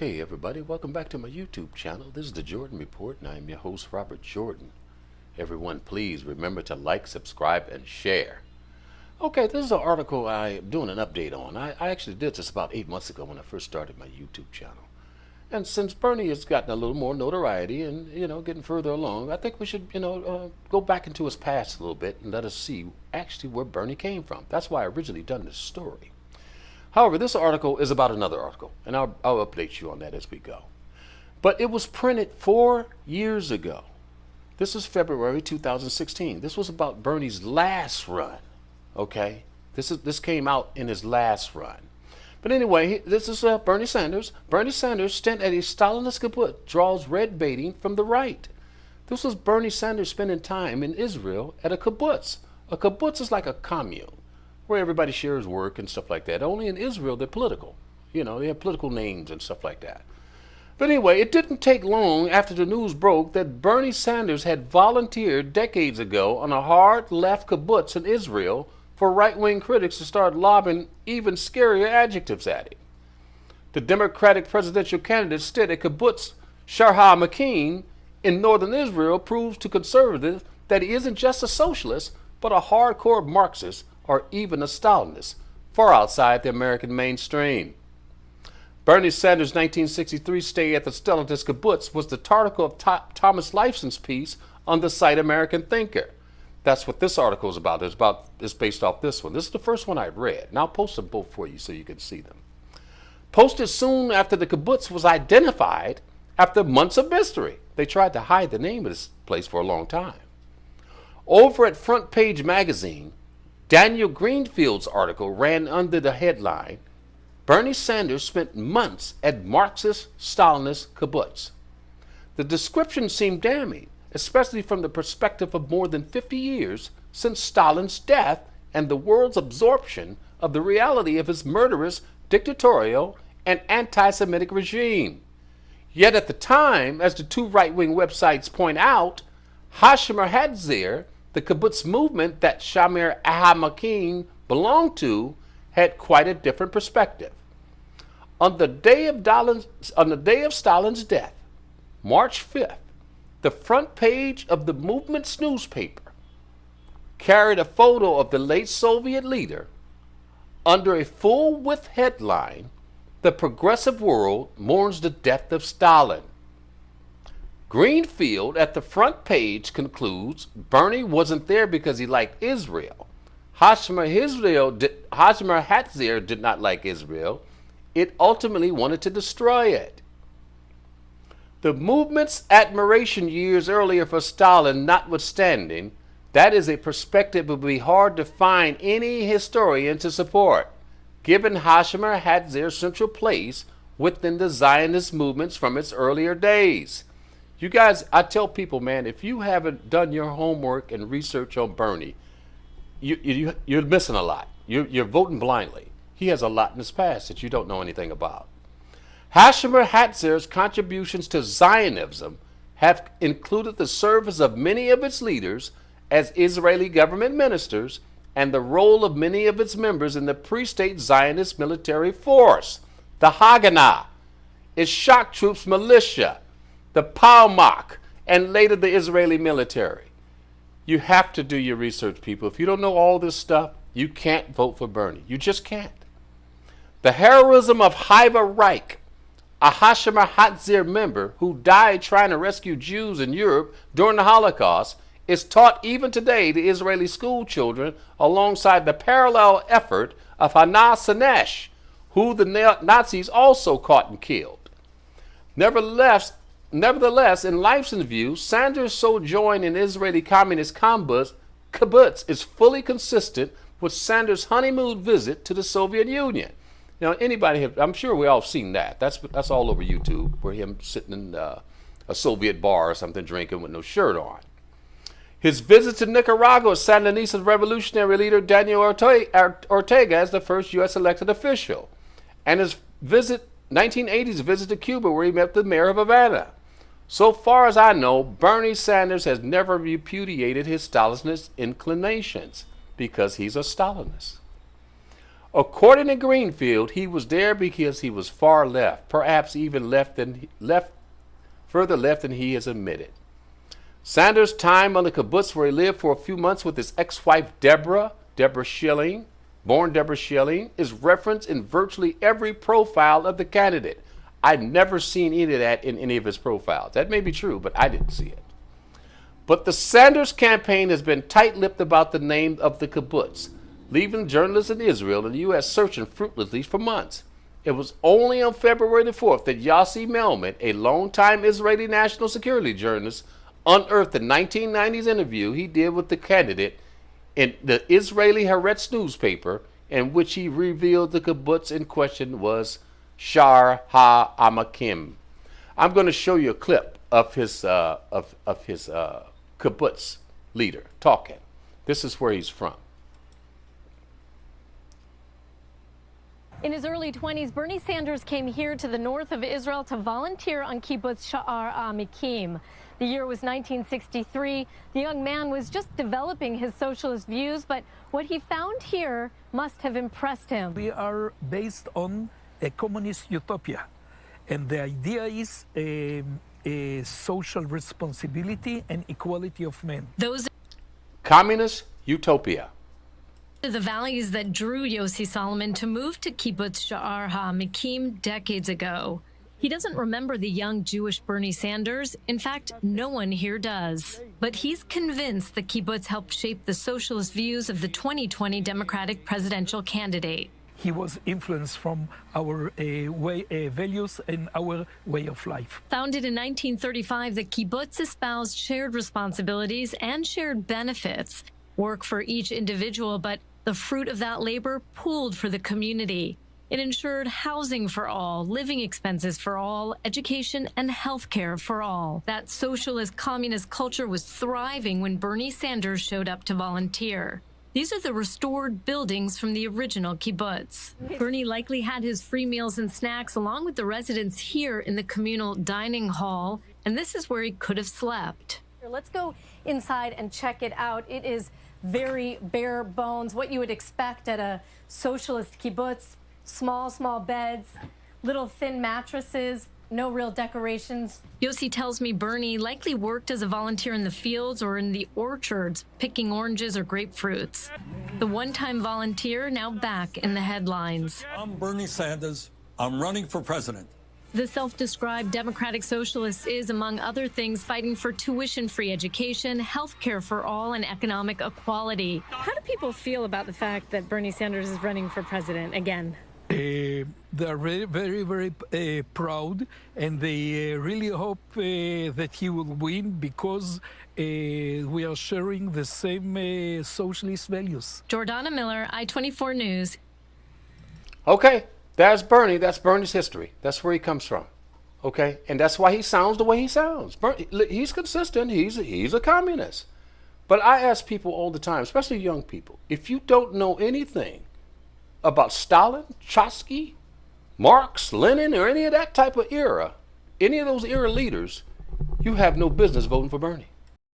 Okay, everybody, welcome back to my YouTube channel. This is the Jordan Report, and I'm your host, Robert Jordan. Everyone, please remember to like, subscribe, and share. Okay, this is an article I'm doing an update on. I actually did this about 8 months ago when I first started my YouTube channel. And since Bernie has gotten a little more notoriety and, getting further along, I think we should, go back into his past a little bit and let us see actually where Bernie came from. That's why I originally done this story. However, this article is about another article, and I'll update you on that as we go. But it was printed 4 years ago. This is February 2016. This was about Bernie's last run, okay? This came out in his last run. But anyway, this is Bernie Sanders. Bernie Sanders' stint at a Stalinist Kibbutz draws red baiting from the right. This was Bernie Sanders spending time in Israel at a kibbutz. A kibbutz is like a commune, where everybody shares work and stuff like that. Only in Israel, they're political. They have political names and stuff like that. But anyway, it didn't take long after the news broke that Bernie Sanders had volunteered decades ago on a hard left kibbutz in Israel for right-wing critics to start lobbing even scarier adjectives at him. The Democratic presidential candidate stood at kibbutz Sharha-Makin in northern Israel proves to conservatives that he isn't just a socialist, but a hardcore Marxist or even a Stalinist, far outside the American mainstream. Bernie Sanders' 1963 stay at the Stalinist Kibbutz was the article of Thomas Lifeson's piece on the site American Thinker. That's what this article is about. It's based off this one. This is the first one I read, and I'll post them both for you so you can see them. Posted soon after the kibbutz was identified after months of mystery. They tried to hide the name of this place for a long time. Over at Front Page Magazine, Daniel Greenfield's article ran under the headline, Bernie Sanders spent months at Marxist-Stalinist kibbutz. The description seemed damning, especially from the perspective of more than 50 years since Stalin's death and the world's absorption of the reality of his murderous, dictatorial, and anti-Semitic regime. Yet at the time, as the two right-wing websites point out, Hashomer Hatzair, the kibbutz movement that Shamir Ahamakin belonged to, had quite a different perspective. On the day of Stalin's death, March 5th, the front page of the movement's newspaper carried a photo of the late Soviet leader under a full-width headline, The Progressive World Mourns the Death of Stalin. Greenfield at the front page concludes Bernie wasn't there because he liked Israel. Hashomer Hatzair did not like Israel. It ultimately wanted to destroy it. The movement's admiration years earlier for Stalin notwithstanding, that is a perspective it would be hard to find any historian to support, given Hashomer Hatzair's central place within the Zionist movements from its earlier days. You guys, I tell people, man, if you haven't done your homework and research on Bernie, you're missing a lot. You're voting blindly. He has a lot in his past that you don't know anything about. Hashomer Hatzair's contributions to Zionism have included the service of many of its leaders as Israeli government ministers and the role of many of its members in the pre-state Zionist military force, the Haganah, its shock troops militia, the Palmach, and later the Israeli military. You have to do your research, people. If you don't know all this stuff, you can't vote for Bernie. You just can't. The heroism of Hiva Reich, a Hashomer Hatzair member who died trying to rescue Jews in Europe during the Holocaust, is taught even today to Israeli school children alongside the parallel effort of Hannah Sanesh, who the Nazis also caught and killed. Nevertheless, in Lifeson's view, Sanders' sojourn in Israeli communist kibbutz is fully consistent with Sanders' honeymoon visit to the Soviet Union. Now, I'm sure we all seen that. That's all over YouTube, where him sitting in a Soviet bar or something, drinking with no shirt on. His visit to Nicaragua, Sandinista revolutionary leader Daniel Ortega as the first U.S. elected official, and his 1980s visit to Cuba, where he met the mayor of Havana. So far as I know, Bernie Sanders has never repudiated his Stalinist inclinations because he's a Stalinist. According to Greenfield, he was there because he was far left, perhaps even further left than he has admitted. Sanders' time on the kibbutz, where he lived for a few months with his ex-wife Deborah Schilling, born Deborah Schilling, is referenced in virtually every profile of the candidate. I've never seen any of that in any of his profiles. That may be true, but I didn't see it. But the Sanders campaign has been tight-lipped about the name of the kibbutz, leaving journalists in Israel and the U.S. searching fruitlessly for months. It was only on February the 4th that Yossi Melman, a longtime Israeli national security journalist, unearthed the 1990s interview he did with the candidate in the Israeli Haaretz newspaper, in which he revealed the kibbutz in question was Shar HaAmakim. I'm going to show you a clip of his kibbutz leader talking. This is where he's from. In his early 20s, Bernie Sanders came here to the north of Israel to volunteer on Kibbutz Sha'ar HaAmikim. The year was 1963. The young man was just developing his socialist views, but what he found here must have impressed him. We are based on a communist utopia, and the idea is a social responsibility and equality of men. Those Communist utopia. are the values that drew Yossi Solomon to move to Kibbutz Sha'ar HaAmikim decades ago. He doesn't remember the young Jewish Bernie Sanders. In fact, no one here does. But he's convinced the kibbutz helped shape the socialist views of the 2020 Democratic presidential candidate. He was influenced from our values and our way of life. Founded in 1935, the kibbutz espoused shared responsibilities and shared benefits. Work for each individual, but the fruit of that labor pooled for the community. It ensured housing for all, living expenses for all, education and health care for all. That socialist communist culture was thriving when Bernie Sanders showed up to volunteer. These are the restored buildings from the original kibbutz. Bernie likely had his free meals and snacks along with the residents here in the communal dining hall, and this is where he could have slept. Let's go inside and check it out. It is very bare bones, what you would expect at a socialist kibbutz. Small beds, little thin mattresses, no real decorations. Yossi tells me Bernie likely worked as a volunteer in the fields or in the orchards, picking oranges or grapefruits. The one-time volunteer now back in the headlines. I'm Bernie Sanders. I'm running for president. The self-described Democratic Socialist is, among other things, fighting for tuition-free education, health care for all, and economic equality. How do people feel about the fact that Bernie Sanders is running for president again? They are very proud, and they really hope that he will win because we are sharing the same socialist values. Jordana Miller, I-24 News. Okay, that's Bernie. That's Bernie's history. That's where he comes from. Okay, and that's why he sounds the way he sounds. Bernie, he's consistent. He's a communist. But I ask people all the time, especially young people, if you don't know anything about Stalin, Trotsky, Marx, Lenin, or any of that type of era, any of those era leaders, you have no business voting for Bernie.